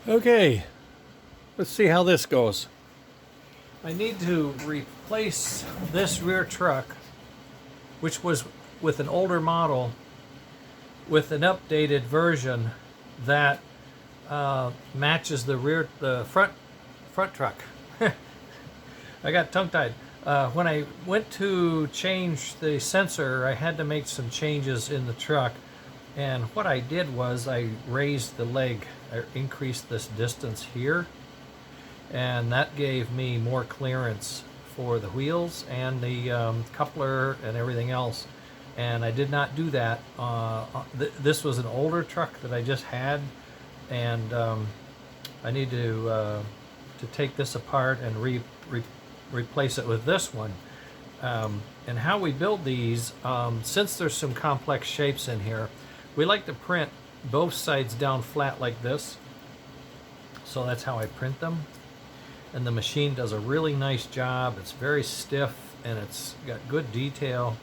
Okay, let's see how this goes. I need to replace this rear truck, which was with an older model, with an updated version that matches the front truck. I got tongue-tied. When I went to change the sensor, I had to make some changes in the truck. And what I did was I raised the leg. I increased this distance here. And that gave me more clearance for the wheels and the coupler and everything else. And I did not do that. This was an older truck that I just had. And I need to take this apart and replace it with this one. And how we build these, since there's some complex shapes in here, we like to print both sides down flat like this. So that's how I print them. And the machine does a really nice job. It's very stiff and it's got good detail.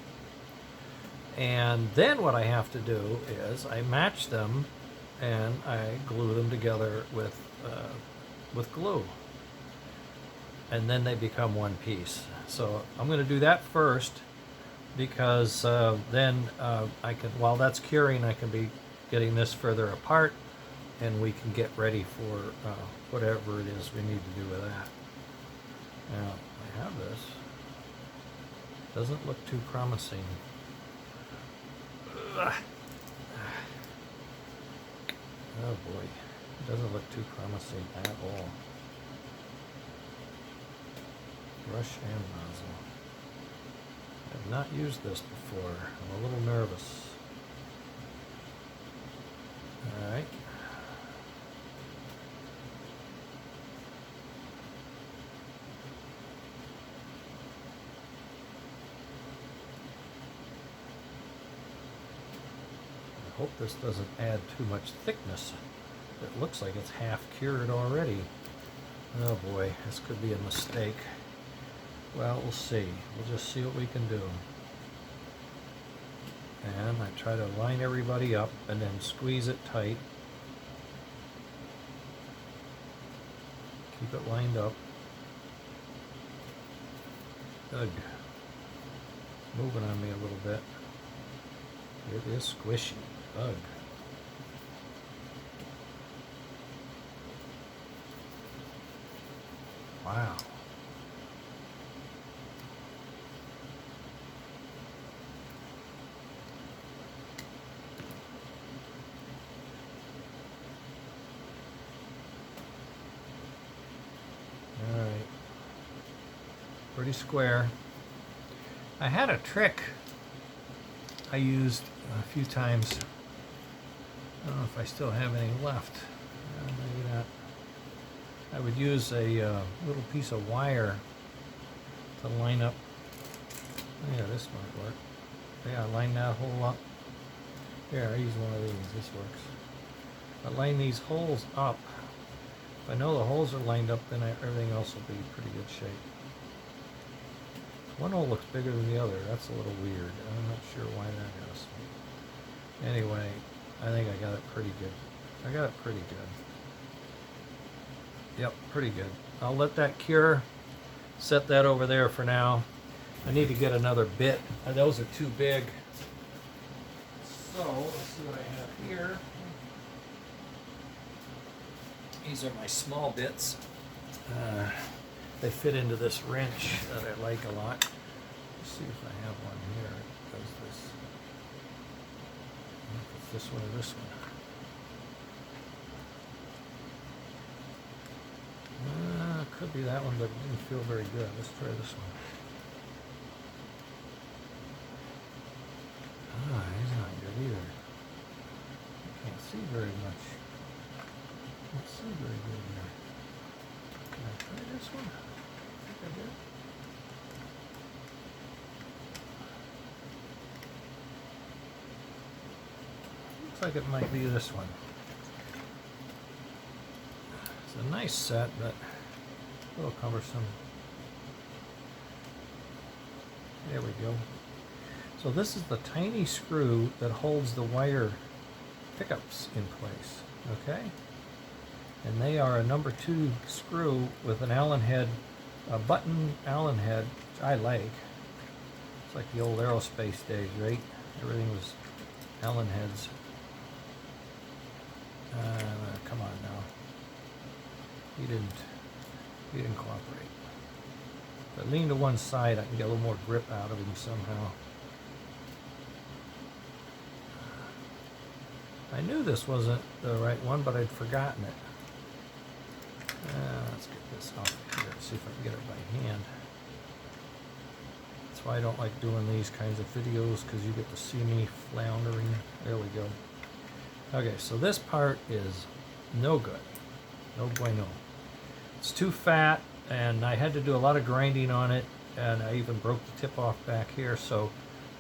And then what I have to do is I match them and I glue them together with glue. And then they become one piece. So I'm going to do that first because then I can, while that's curing, I can be getting this further apart and we can get ready for whatever it is we need to do with that. Now, I have this. Doesn't look too promising. Ugh. Oh boy, it doesn't look too promising at all. Brush and nozzle. I have not used this before. I'm a little nervous. Alright. I hope this doesn't add too much thickness. It looks like it's half cured already. Oh boy, this could be a mistake. Well, we'll see. We'll just see what we can do. And I try to line everybody up and then squeeze it tight. Keep it lined up. Ugh. Moving on me a little bit. It is squishy. Ugh. Wow. Alright. Pretty square. I had a trick I used a few times. I don't know if I still have any left. Maybe not. I would use a little piece of wire to line up. Yeah, this might work. Yeah, line that hole up. Here, I use one of these. This works. I line these holes up. If I know the holes are lined up, then everything else will be in pretty good shape. One hole looks bigger than the other. That's a little weird. I'm not sure why that is. Anyway, I think I got it pretty good. I got it pretty good. Yep, pretty good. I'll let that cure. Set that over there for now. I need to get another bit. Those are too big. So, let's see what I have here. These are my small bits. They fit into this wrench that I like a lot. Let's see if I have one here that does this. I don't know if it's this one or this one. Could be that one, but it didn't feel very good. Let's try this one. He's not good either. I can't see very much. Can't see very good here. Can I try this one? I think I did. Looks like it might be this one. It's a nice set, but a little cumbersome. There we go. So this is the tiny screw that holds the wire pickups in place, okay? and they are a number 2 screw with an Allen head, a button Allen head, which I like. It's like the old aerospace days, right? Everything was Allen heads. Come on now. He didn't cooperate. If I lean to one side, I can get a little more grip out of him somehow. I knew this wasn't the right one, but I'd forgotten it. Let's get this off here, see if I can get it by hand. That's why I don't like doing these kinds of videos, because you get to see me floundering. There we go. Okay, so this part is no good. No bueno. It's too fat, and I had to do a lot of grinding on it, and I even broke the tip off back here, so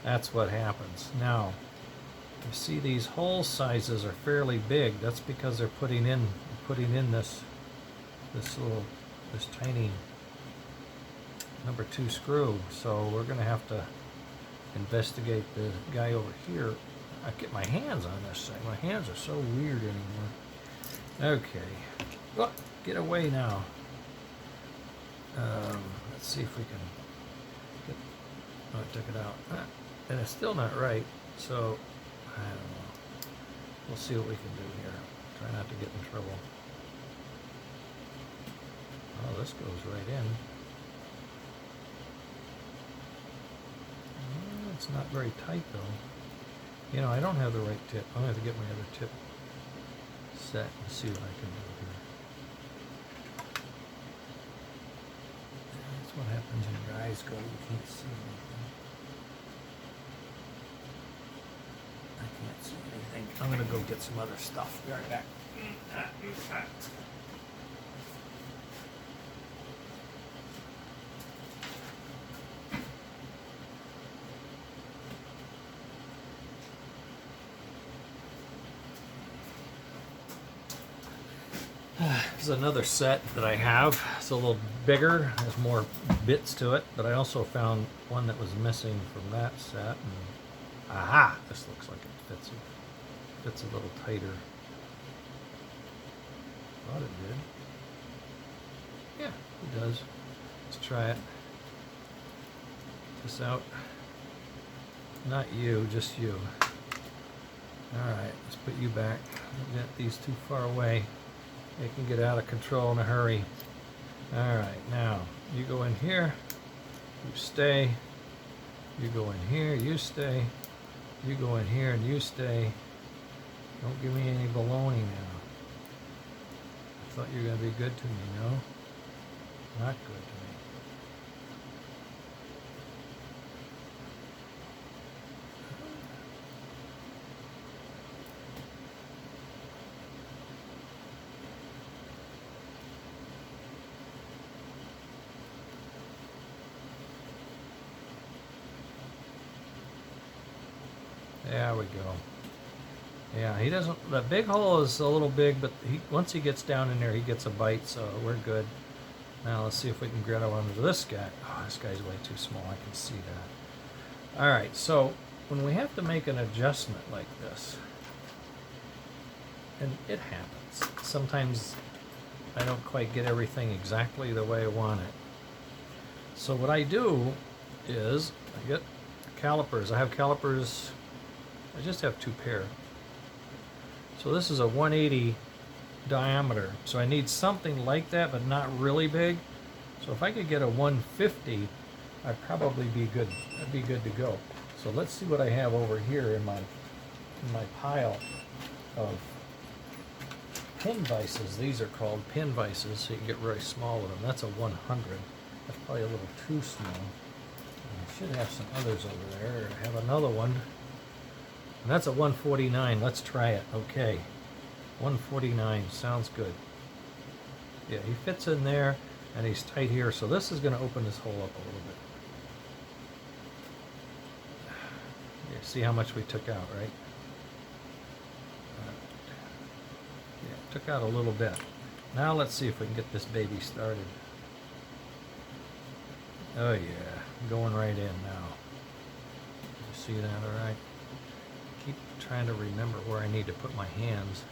that's what happens. Now, you see these hole sizes are fairly big. That's because they're putting in this tiny number 2 screw. So we're going to have to investigate the guy over here. I get my hands on this thing. My hands are so weird anymore. Okay, oh, get away now. Let's see if we can get. Oh, I took it out, and it's still not right. So I don't know. We'll see what we can do here. Try not to get in trouble. Oh, this goes right in. It's not very tight though. You know, I don't have the right tip. I'm going to have to get my other tip set and see what I can do here. That's what happens when your eyes go. You can't see anything. I can't see anything. I'm going to go get some other stuff. Be right back. This is another set that I have. It's a little bigger, has more bits to it, but I also found one that was missing from that set. And aha! This looks like it fits a little tighter. Thought it did. Yeah, it does. Let's try it. This out. Not you, just you. Alright, let's put you back. Don't get these too far away. They can get out of control in a hurry. Alright, now you go in here, you stay, you go in here, you stay, you go in here and you stay. Don't give me any baloney now. I thought you were going to be good to me, no? Not good to me. There we go. Yeah, he doesn't. The big hole is a little big, but once he gets down in there, he gets a bite, so we're good. Now let's see if we can get onto this guy. Oh, this guy's way too small. I can see that. All right, so when we have to make an adjustment like this, and it happens. Sometimes I don't quite get everything exactly the way I want it. So what I do is I get calipers. I have calipers. I just have 2 pair. So this is a 180 diameter. So I need something like that, but not really big. So if I could get a 150, I'd probably be good. I'd be good to go. So let's see what I have over here in my pile of pin vices. These are called pin vices, so you can get very small with them. That's a 100. That's probably a little too small. I should have some others over there. I have another one. And that's a 149. Let's try it. Okay. 149. Sounds good. Yeah, he fits in there, and he's tight here. So this is going to open this hole up a little bit. Yeah, see how much we took out, right? Yeah, took out a little bit. Now let's see if we can get this baby started. Oh yeah, going right in now. You see that all right? Keep trying to remember where I need to put my hands.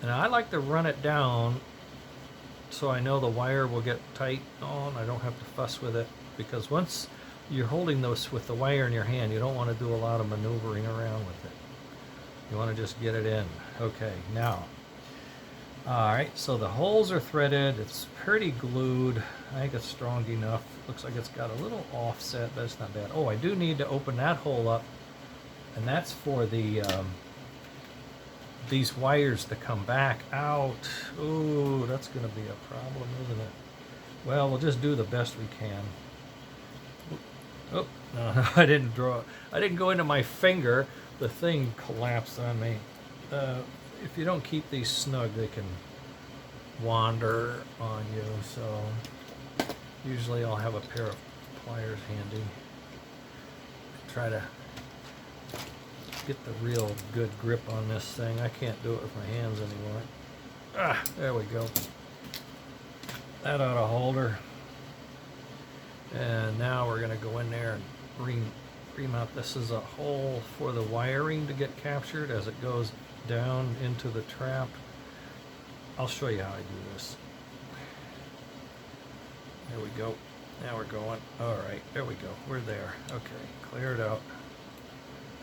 And I like to run it down so I know the wire will get tight on. I don't have to fuss with it, because once you're holding those with the wire in your hand, you don't want to do a lot of maneuvering around with it. You want to just get it in. Okay, now. Alright, so the holes are threaded. It's pretty glued. I think it's strong enough. Looks like it's got a little offset, but it's not bad. Oh, I do need to open that hole up, and that's for the these wires to come back out. Ooh, that's going to be a problem, isn't it? Well, we'll just do the best we can. Oh, no, I didn't draw. I didn't go into my finger. The thing collapsed on me. If you don't keep these snug, they can wander on you. So usually I'll have a pair of pliers handy. Try to get the real good grip on this thing. I can't do it with my hands anymore. Ah, there we go. That ought to hold her. And now we're going to go in there and remount. This is a hole for the wiring to get captured as it goes down into the trap. I'll show you how I do this. There we go. Now we're going. All right, there we go. We're there. Okay, clear it out.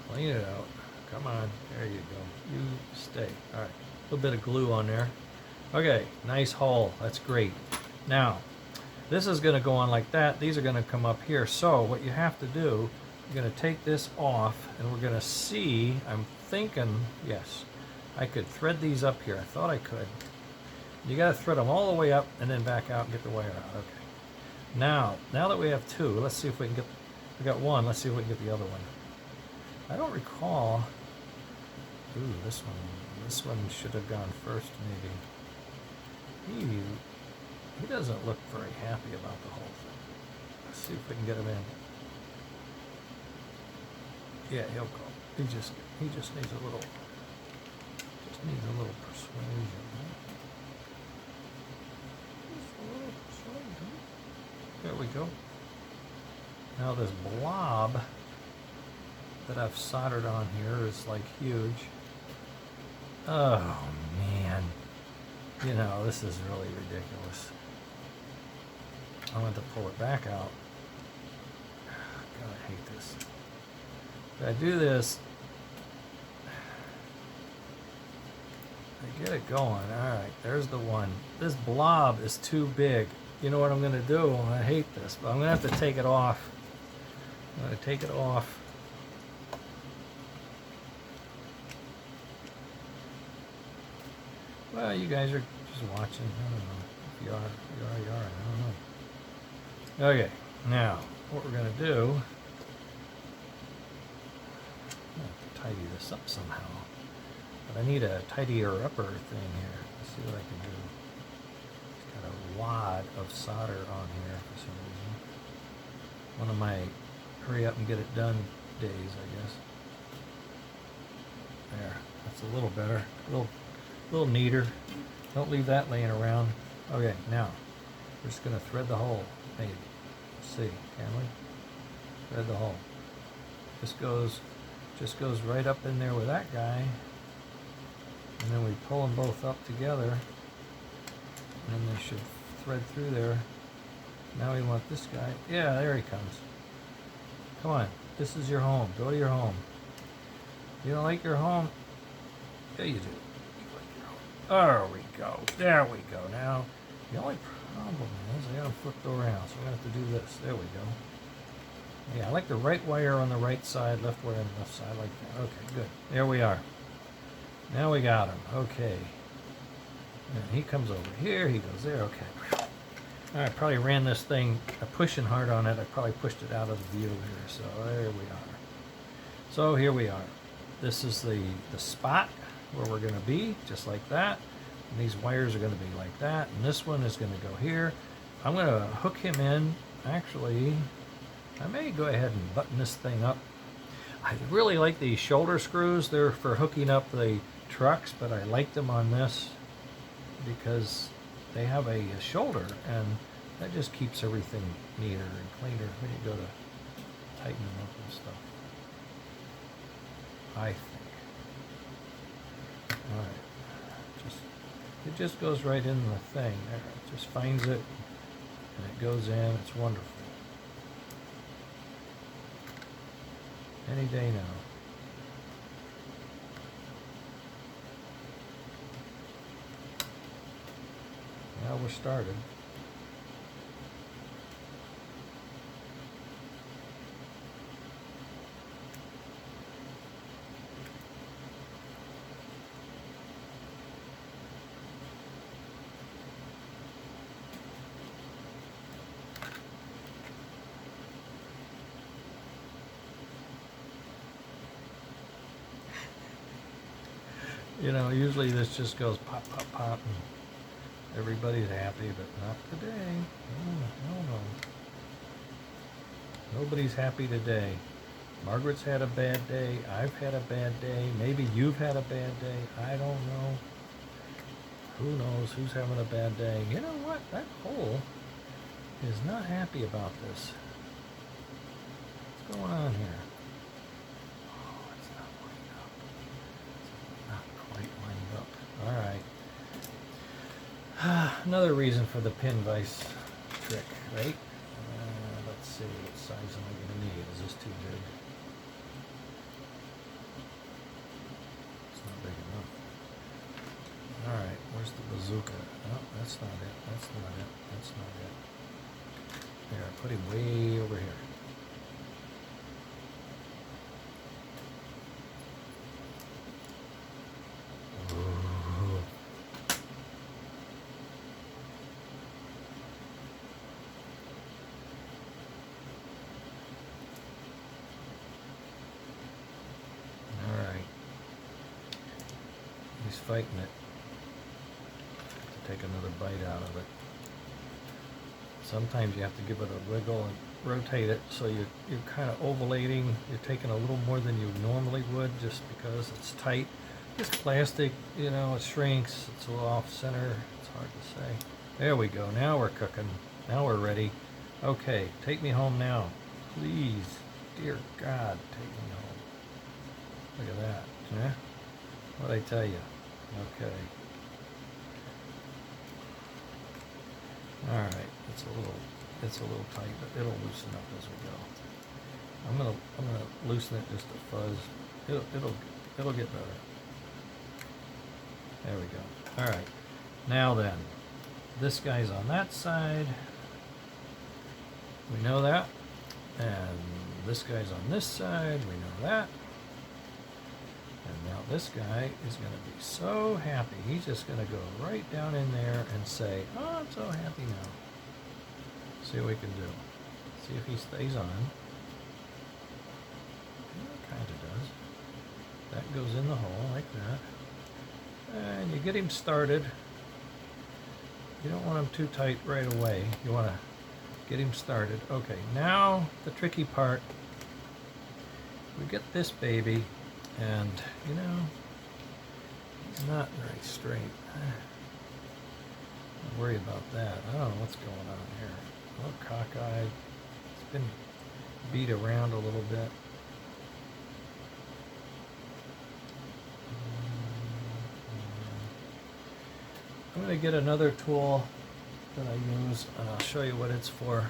Clean it out. Come on. There you go. You stay. All right. A little bit of glue on there. Okay, nice hole. That's great. Now, this is going to go on like that. These are going to come up here. So what you have to do, you're going to take this off, and we're going to see, I'm thinking, yes, I could thread these up here. I thought I could. You got to thread them all the way up and then back out and get the wire out. Okay. Now that we have two, let's see if we can get, we got one, let's see if we can get the other one. I don't recall, ooh, this one should have gone first maybe. He doesn't look very happy about the whole thing. Let's see if we can get him in. Yeah, he'll go. He just needs a little persuasion. There we go. Now this blob that I've soldered on here is like huge. Oh man. You know, this is really ridiculous. I want to pull it back out. God, I hate this. If I do this, I get it going. Alright, there's the one. This blob is too big. You know what I'm going to do? I hate this, but I'm going to have to take it off. I'm going to take it off. Well, you guys are just watching. I don't know. If you are. I don't know. Okay, now what we're going to do, I'm going to have to tidy this up somehow. But I need a tidier upper thing here. Let's see what I can do. It's got a wad of solder on here for some reason. One of my hurry up and get it done days, I guess. There, that's a little better. A little neater. Don't leave that laying around. Okay, now we're just going to thread the hole. Maybe. Let's see. Can we? Thread the hole. Just goes right up in there with that guy. And then we pull them both up together. And they should thread through there. Now we want this guy. Yeah, there he comes. Come on. This is your home. Go to your home. You don't like your home? Yeah, you do. There we go. There we go. Now, the only problem is I got them flipped around, so we're going to have to do this. There we go. Yeah, I like the right wire on the right side, left wire on the left side, like that. Okay, good. There we are. Now we got him. Okay. And he comes over here. He goes there. Okay. All right, probably ran this thing pushing hard on it. I probably pushed it out of the view here. So there we are. So here we are. This is the spot where we're going to be, just like that. And these wires are going to be like that. And this one is going to go here. I'm going to hook him in. Actually, I may go ahead and button this thing up. I really like these shoulder screws. They're for hooking up the trucks, but I like them on this because they have a shoulder, and that just keeps everything neater and cleaner when you go to tighten them up and stuff, I think. Alright, just It just goes right in the thing there. It just finds it and it goes in. It's wonderful. Any day now. Now we're started. You know, usually this just goes pop, pop, pop, and everybody's happy, but not today. No. Nobody's happy today. Margaret's had a bad day. I've had a bad day. Maybe you've had a bad day. I don't know. Who knows who's having a bad day? You know what? That hole is not happy about this. What's going on here? Alright. Another reason for the pin vise trick, right? Let's see, what size am I going to need? Is this too big? It's not big enough. Alright, where's the bazooka? Oh, that's not it. That's not it. That's not it. There, put him way over here. Fighting it. Take another bite out of it. Sometimes you have to give it a wiggle and rotate it so you're kind of ovulating. You're taking a little more than you normally would just because it's tight. This plastic, you know, it shrinks. It's a little off center. It's hard to say. There we go. Now we're cooking. Now we're ready. Okay, take me home now. Please. Dear God, take me home. Look at that. Yeah? What'd I tell you? Okay. All right. It's a little tight, but it'll loosen up as we go. I'm gonna loosen it just a fuzz. It'll get better. There we go. All right. Now then, this guy's on that side. We know that, and this guy's on this side. We know that. And now this guy is going to be so happy. He's just going to go right down in there and say, oh, I'm so happy now. See what we can do. See if he stays on. Yeah, kind of does. That goes in the hole like that. And you get him started. You don't want him too tight right away. You want to get him started. Okay, now the tricky part. We get this baby. And, you know, he's not very straight. Don't worry about that. I don't know what's going on here. A little cockeyed. It's been beat around a little bit. I'm going to get another tool that I use, and I'll show you what it's for.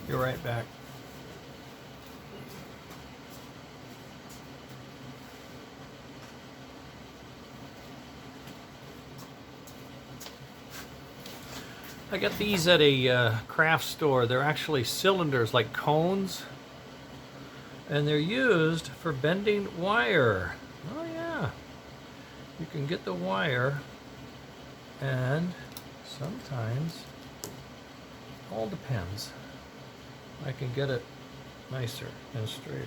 Be right back. I got these at a craft store. They're actually cylinders, like cones, and they're used for bending wire. Oh yeah, you can get the wire, and sometimes, all depends, I can get it nicer and straighter.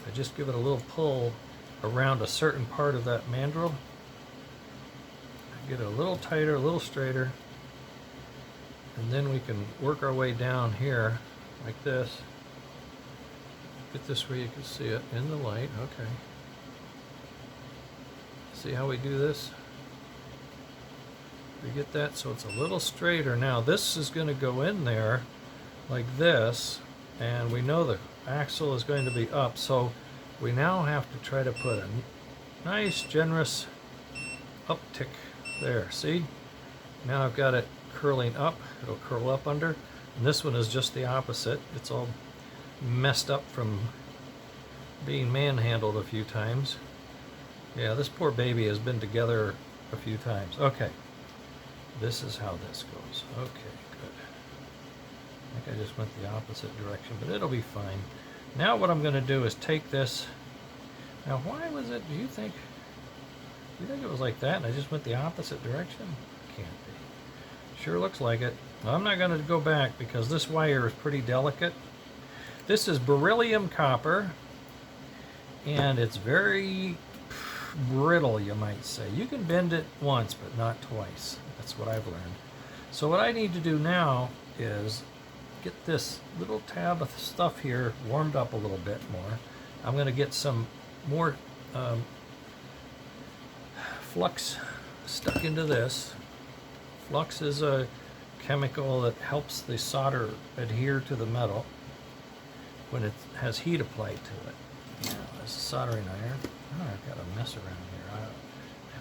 I just give it a little pull around a certain part of that mandrel. I get it a little tighter, a little straighter. And then we can work our way down here like this. Get this where you can see it in the light. Okay. See how we do this? We get that so it's a little straighter. Now this is going to go in there like this, and we know the axle is going to be up, so we now have to try to put a nice generous uptick There, see? Now I've got it curling up. It'll curl up under. And this one is just the opposite. It's all messed up from being manhandled a few times. Yeah, this poor baby has been together a few times. Okay. This is how this goes. Okay, good. I think I just went the opposite direction, but it'll be fine. Now what I'm going to do is take this. Now why was it, do you think it was like that and I just went the opposite direction? Can't be. Sure looks like it. Well, I'm not going to go back because this wire is pretty delicate. This is beryllium copper and it's very brittle, you might say. You can bend it once but not twice. That's what I've learned. So what I need to do now is get this little tab of stuff here warmed up a little bit more. I'm going to get some more flux stuck into this. Flux is a chemical that helps the solder adhere to the metal when it has heat applied to it. Now, this soldering iron. Oh, I've got a mess around here.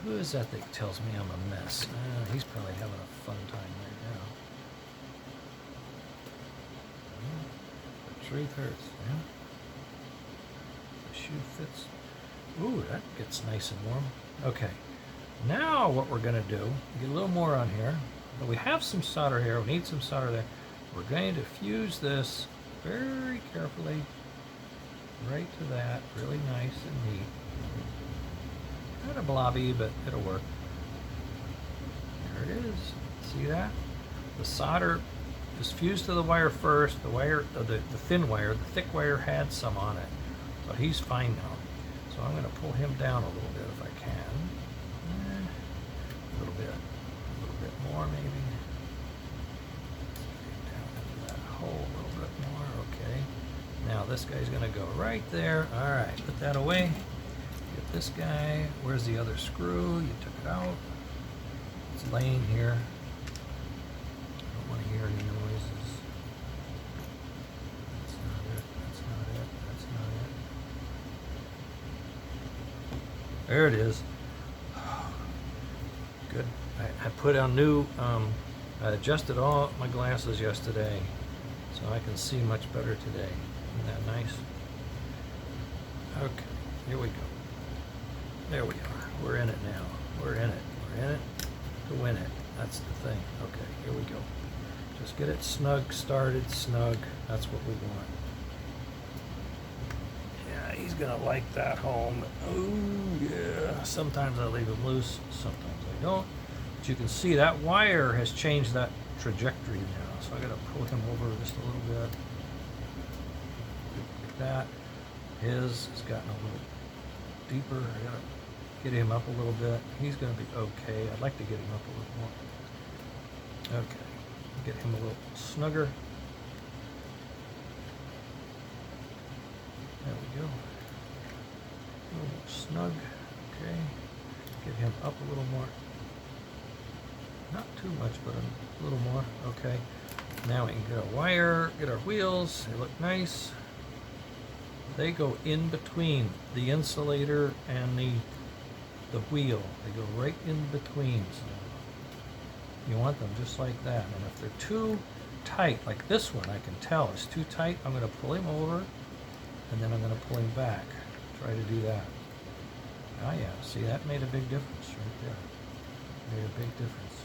Who is that tells me I'm a mess? He's probably having a fun time right now. The truth hurts, yeah? The shoe fits. Ooh, that gets nice and warm. Okay, now what we're going to do, get a little more on here. But we have some solder here. We need some solder there. We're going to fuse this very carefully right to that. Really nice and neat. Kind of blobby, but it'll work. There it is. See that? The solder is fused to the wire first. The wire, the thin wire, the thick wire had some on it. So he's fine now. So I'm going to pull him down a little bit if I can. A little bit more maybe. Down into that hole a little bit more. Okay. Now this guy's going to go right there. All right, put that away. Get this guy. Where's the other screw? You took it out. It's laying here. I don't want to hear any noises. That's not it. That's not it. That's not it. There it is. Good. I put on new, I adjusted all my glasses yesterday so I can see much better today. Isn't that nice? Okay, here we go. There we are. We're in it now. We're in it. We're in it to win it. That's the thing. Okay, here we go. Just get it snug, started snug. That's what we want. Yeah, he's going to like that home. Oh, yeah. Sometimes I leave him loose. Sometimes I don't. But you can see that wire has changed that trajectory now. So I got to pull him over just a little bit. Like that. His has gotten a little deeper. I gotta get him up a little bit. He's gonna be okay. I'd like to get him up a little more. Okay, get him a little snugger. There we go. A little more snug. Okay, get him up a little more. Not too much, but a little more. Okay. Now we can get our wire, get our wheels. They look nice. They go in between the insulator and the wheel. They go right in between. So you want them just like that. And if they're too tight, like this one, I can tell is too tight, I'm going to pull him over and then I'm going to pull him back. Try to do that. Oh yeah, see, that made a big difference right there. Made a big difference.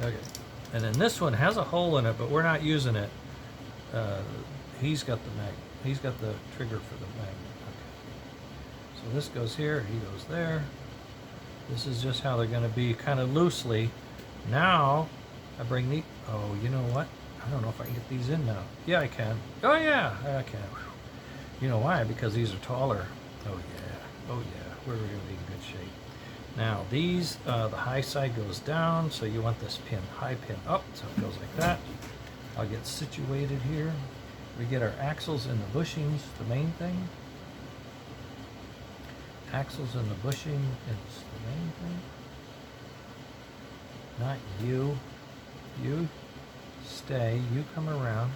Okay. And then this one has a hole in it, but we're not using it. He's got the magnet. He's got the trigger for the magnet. Okay. So this goes here, he goes there. This is just how they're going to be, kind of loosely. Now, I bring the, oh, you know what? I don't know if I can get these in now. Yeah, I can. Oh yeah, I can. You know why? Because these are taller. Oh yeah, oh yeah, we're going to be in good shape. Now these, the high side goes down, so you want this pin, high pin up, so it goes like that. I'll get situated here. We get our axles and the bushings, the main thing. Axles and the bushing is the main thing. Not you. You stay, you come around.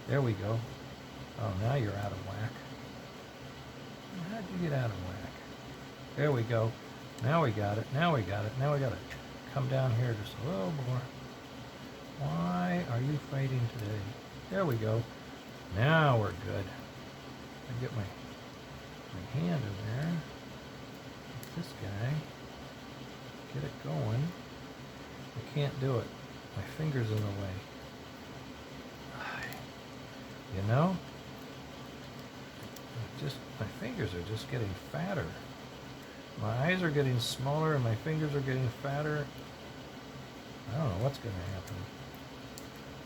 There we go. Oh, now you're out of whack. How'd you get out of whack? There we go. Now we got it. Now we got it. Now we got to come down here just a little more. Why are you fighting today? There we go. Now we're good. I get my hand in there. This guy. Get it going. I can't do it. My finger's in the way. You know? Just my fingers are just getting fatter. My eyes are getting smaller and my fingers are getting fatter. I don't know what's going to happen.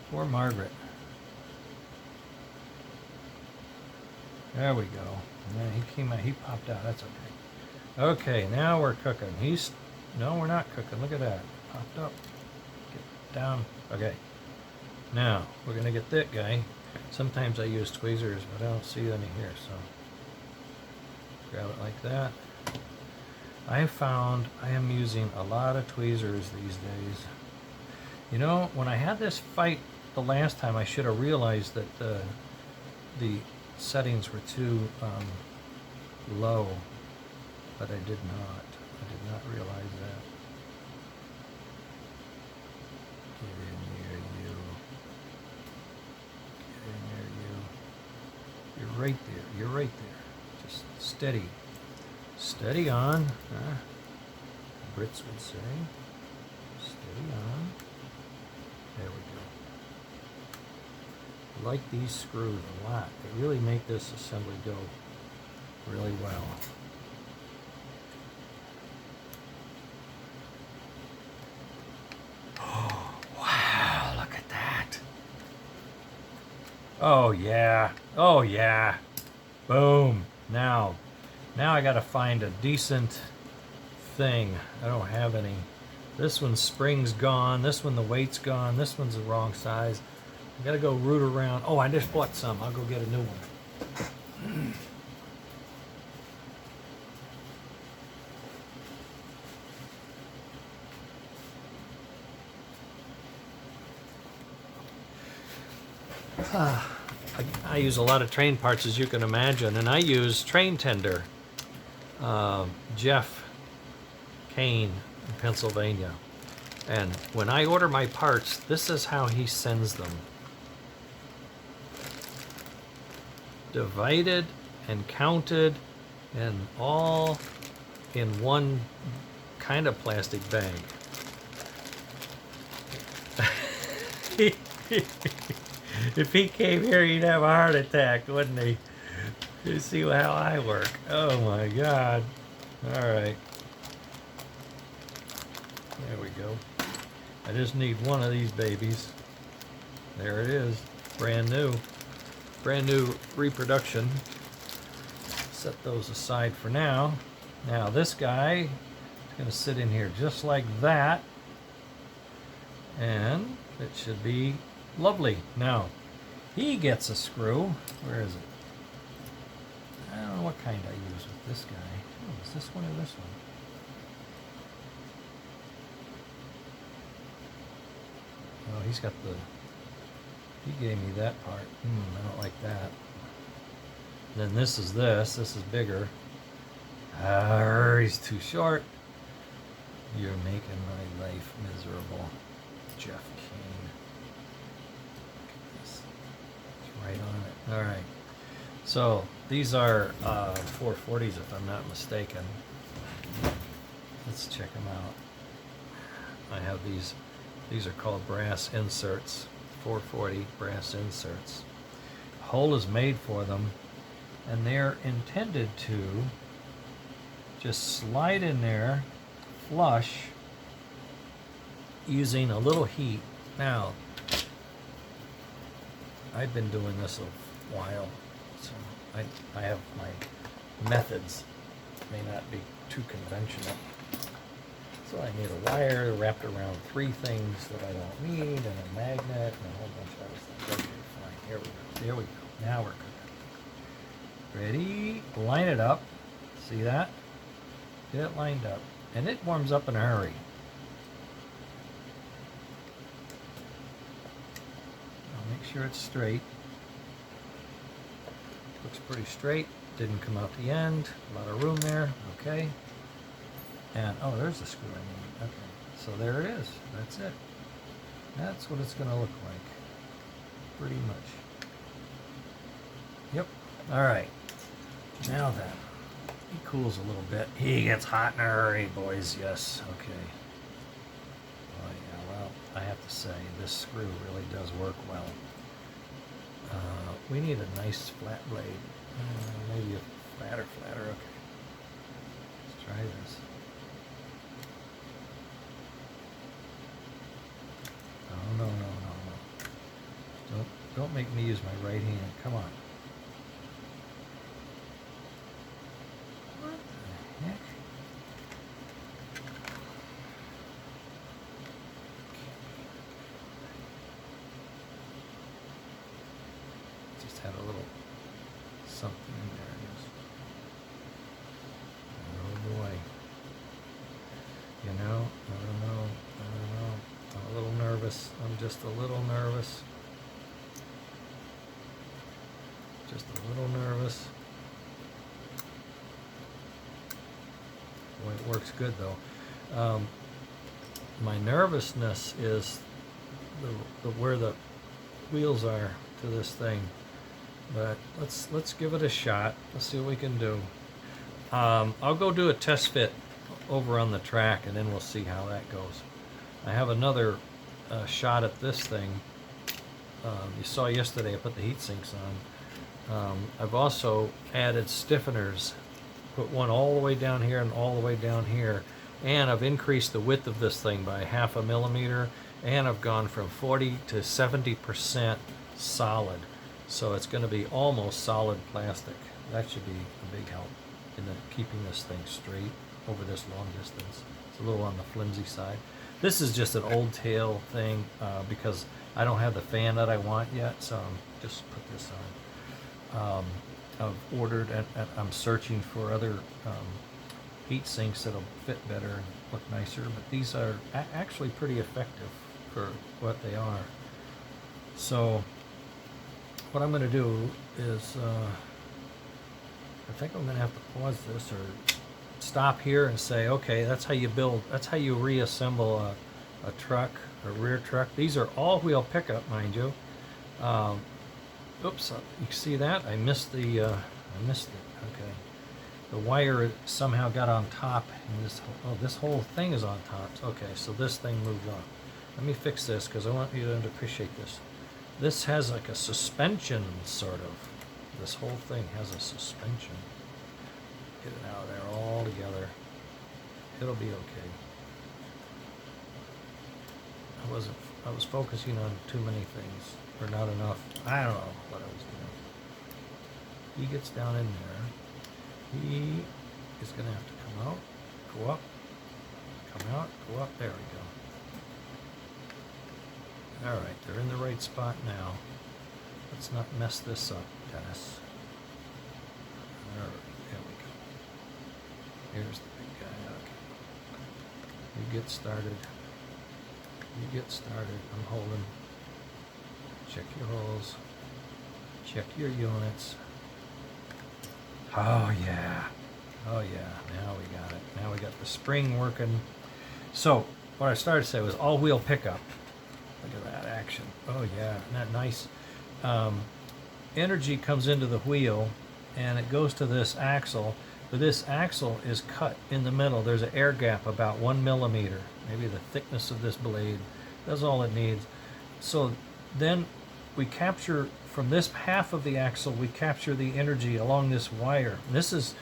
Poor Margaret. There we go. And then he came out, he popped out. That's okay. Okay, now we're cooking. No, we're not cooking. Look at that. Popped up. Get down. Okay. Now, we're going to get that guy. Sometimes I use tweezers, but I don't see any here, so grab it like that. I found I am using a lot of tweezers these days. You know, when I had this fight the last time, I should have realized that the settings were too low, but I did not. I did not realize that. Get in there, you. Get in there, you. You're right there. You're right there. Just steady. Steady on. Brits would say. Steady on. There we go. Like these screws a lot. They really make this assembly go really well. Oh, wow, look at that. Oh yeah. Oh yeah. Boom. Now I gotta find a decent thing. I don't have any. This one's spring's gone. This one the weight's gone. This one's the wrong size. I gotta go root around. Oh, I just bought some. I'll go get a new one. I use a lot of train parts, as you can imagine, and I use Train Tender. Jeff Kane in Pennsylvania. And when I order my parts, this is how he sends them. Divided and counted and all in one kind of plastic bag. If he came here, he'd have a heart attack, wouldn't he? You see how I work. Oh my God. All right. There we go. I just need one of these babies. There it is. Brand new. Brand new reproduction. Set those aside for now. Now this guy is going to sit in here just like that. And it should be lovely. Now, he gets a screw. Where is it? I don't know what kind I use with this guy. Oh, is this one or this one? Oh, he's got the... He gave me that part. I don't like that. Then this is this. This is bigger. He's too short. You're making my life miserable. Jeff Kane. Look at this. It's right on it. All right. So these are 440s, if I'm not mistaken. Let's check them out. I have these. These are called brass inserts. 440 brass inserts. A hole is made for them, and they're intended to just slide in there flush using a little heat. Now, I've been doing this a while, so I have my methods. May not be too conventional. So I need a wire wrapped around 3 things that I don't need, and a magnet, and a whole bunch of other things. Okay, fine. Here we go. There we go. Now we're cooking. Ready? Line it up. See that? Get it lined up. And it warms up in a hurry. I'll make sure it's straight. Looks pretty straight. Didn't come out the end. A lot of room there. Okay. And, oh, there's the screw I need. Okay, so there it is. That's it. That's what it's going to look like. Pretty much. Yep. All right. Now then, he cools a little bit. He gets hot in a hurry, boys. Yes. Okay. Oh, yeah. Well, I have to say, this screw really does work well. We need a nice flat blade. Maybe a flatter. Okay. Let's try this. Oh, no. Don't make me use my right hand. Come on. What the heck? Just had a little something in there. Oh boy. You know, I don't know. I'm a little nervous. I'm just a little nervous. Just a little nervous. Boy, it works good though. My nervousness is where the wheels are to this thing. But let's give it a shot. Let's see what we can do. I'll go do a test fit over on the track, and then we'll see how that goes. I have another shot at this thing. You saw yesterday I put the heat sinks on. I've also added stiffeners, put one all the way down here and all the way down here, and I've increased the width of this thing by 0.5 millimeter, and I've gone from 40 to 70% solid, so it's going to be almost solid plastic. That should be a big help in keeping this thing straight over this long distance. It's a little on the flimsy side. This is just an old tail thing because I don't have the fan that I want yet, so I'll just put this on. I've ordered and I'm searching for other heat sinks that'll fit better and look nicer, but these are actually pretty effective for what they are. So what I'm going to do is I think I'm going to have to pause this or stop here and say, okay, that's how you reassemble a truck, a rear truck. These are all-wheel pickup, mind you. Oops, you see that? I missed it. Okay. The wire somehow got on top, and this whole thing is on top. Okay, so this thing moved on. Let me fix this because I want you to appreciate this. This has like a suspension, sort of. This whole thing has a suspension. Get it out of there all together. It'll be okay. I was focusing on too many things, or not enough. I don't know what I was doing. He gets down in there. He is going to have to come out, go up, come out, go up. There we go. All right, they're in the right spot now. Let's not mess this up, Dennis. All right, there we go. Here's the big guy. Okay. You get started. You get started. I'm holding. Check your holes. Check your units. Oh yeah. Oh yeah. Now we got it. Now we got the spring working. So what I started to say was all-wheel pickup. Look at that action. Oh yeah. Isn't that nice? Energy comes into the wheel and it goes to this axle. But this axle is cut in the middle. There's an air gap about 1 millimeter. Maybe the thickness of this blade. That's all it needs. So then we capture from this half of the axle, we capture the energy along this wire. This is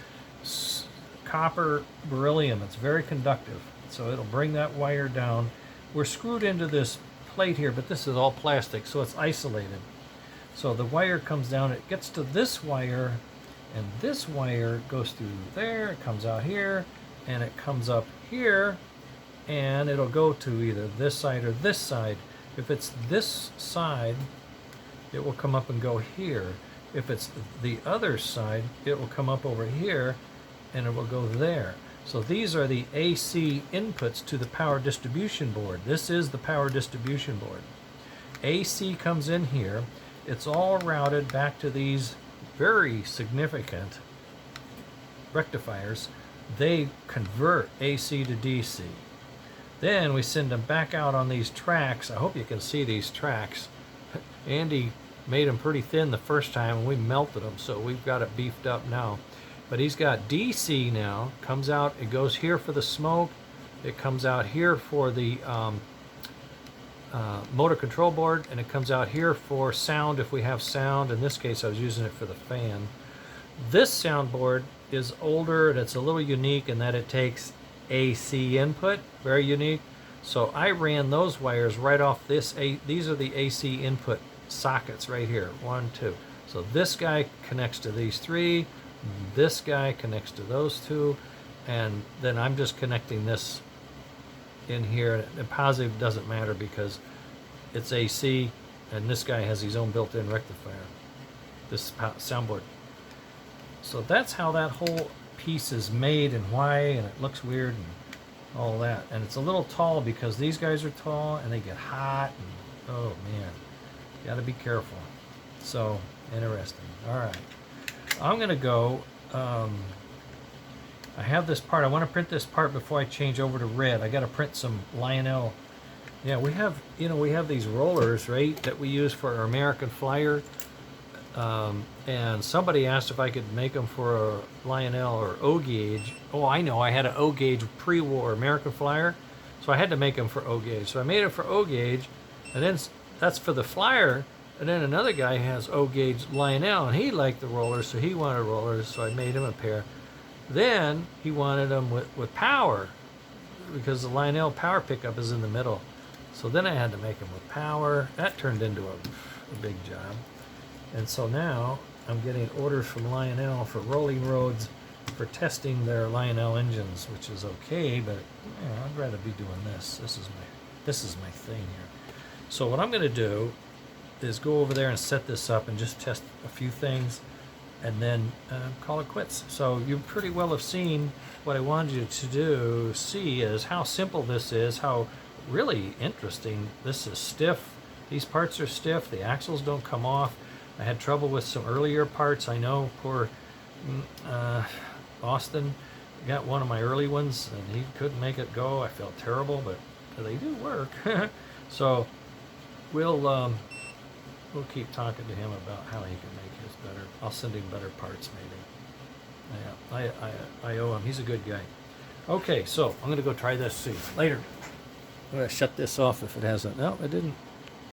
copper beryllium. It's very conductive. So it'll bring that wire down. We're screwed into this plate here, but this is all plastic, so it's isolated. So the wire comes down, it gets to this wire, and this wire goes through there, it comes out here, and it comes up here, and it'll go to either this side or this side. If it's this side, it will come up and go here. If it's the other side, it will come up over here, and it will go there. So these are the AC inputs to the power distribution board. This is the power distribution board. AC comes in here. It's all routed back to these very significant rectifiers they convert AC to DC. Then we send them back out on these tracks. I hope you can see these tracks. Andy made them pretty thin the first time and we melted them, so we've got it beefed up now. But he's got DC now, comes out, it goes here for the smoke, it comes out here for the motor control board, and it comes out here for sound if we have sound. In this case I was using it for the fan. This soundboard is older and it's a little unique in that it takes AC input, very unique. So I ran those wires right off this. These are the AC input sockets right here, 1, 2. So this guy connects to these 3, this guy connects to those 2, and then I'm just connecting this in here. And positive doesn't matter because it's AC, and this guy has his own built-in rectifier, this soundboard. So that's how that whole piece is made and why, and it looks weird and all that. And it's a little tall because these guys are tall and they get hot, and oh man, got to be careful. So interesting. All right, I'm gonna go. I have this part. I want to print this part before I change over to red. I got to print some Lionel. Yeah, we have, we have these rollers, right, that we use for our American Flyer. And somebody asked if I could make them for a Lionel or O gauge. Oh, I know. I had an O gauge pre-war American Flyer, so I had to make them for O gauge. So I made it for O gauge, and then that's for the Flyer. And then another guy has O gauge Lionel, and he liked the rollers, so he wanted rollers. So I made him a pair. Then he wanted them with power, because the Lionel power pickup is in the middle. So then I had to make them with power. That turned into a big job. And so now I'm getting orders from Lionel for rolling roads for testing their Lionel engines, which is okay, but I'd rather be doing this. This is my thing here. So what I'm going to do is go over there and set this up and just test a few things, and then call it quits. So you pretty well have seen what I wanted you to see is how simple this is, how really interesting. This is stiff. These parts are stiff. The axles don't come off. I had trouble with some earlier parts. I know poor Austin got one of my early ones and he couldn't make it go. I felt terrible, but they do work. So we'll keep talking to him about how he can make his better. I'll send him better parts maybe. Yeah, I owe him. He's a good guy. Okay, so I'm going to go try this. See you later. I'm going to shut this off if it hasn't. No, it didn't.